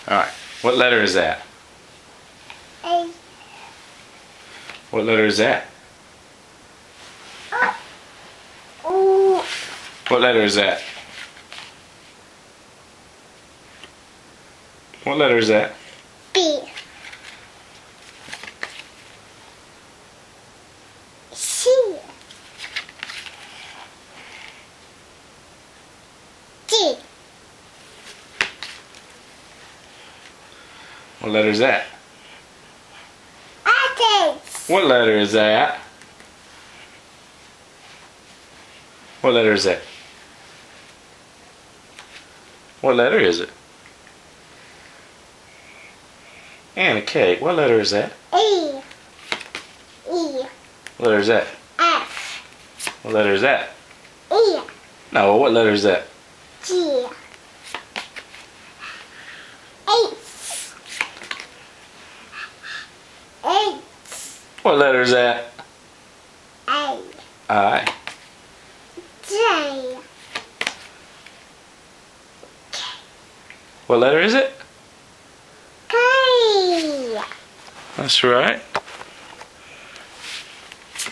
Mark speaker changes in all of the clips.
Speaker 1: Alright, what letter is that?
Speaker 2: A.
Speaker 1: What letter is that?
Speaker 2: O.
Speaker 1: What letter is that? What letter is that?
Speaker 2: B. C. D.
Speaker 1: What letter is that?
Speaker 2: X.
Speaker 1: What letter is that? What letter is that? What letter is it? Anna Kate, what letter is that?
Speaker 2: E. E.
Speaker 1: What letter is that?
Speaker 2: F.
Speaker 1: What letter is that?
Speaker 2: E.
Speaker 1: No, what letter is that?
Speaker 2: G. H. H.
Speaker 1: What letter is that?
Speaker 2: A.
Speaker 1: I.
Speaker 2: J.
Speaker 1: What letter is it?
Speaker 2: K.
Speaker 1: That's right.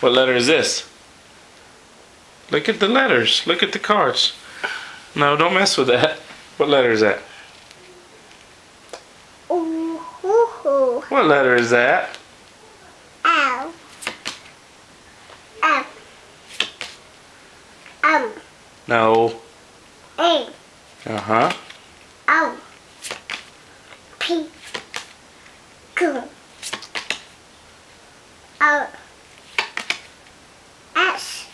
Speaker 1: What letter is this? Look at the letters. Look at the cards. No, don't mess with that. What letter is that?
Speaker 2: Ooh, hoo, hoo.
Speaker 1: What letter is that?
Speaker 2: L. F.
Speaker 1: No.
Speaker 2: A.
Speaker 1: Uh-huh.
Speaker 2: O. P. Q. O. S.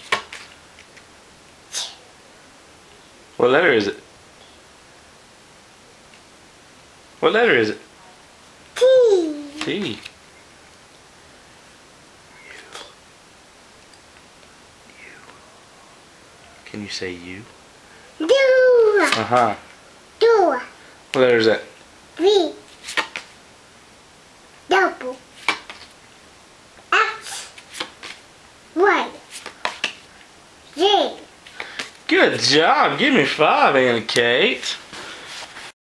Speaker 1: What letter is it? What letter is it?
Speaker 2: T.
Speaker 1: T. Can you say U?
Speaker 2: Do.
Speaker 1: Uh-huh.
Speaker 2: Do.
Speaker 1: What letter is that?
Speaker 2: V. Double. X. Y. Z.
Speaker 1: Good job. Give me 5, Anna Kate.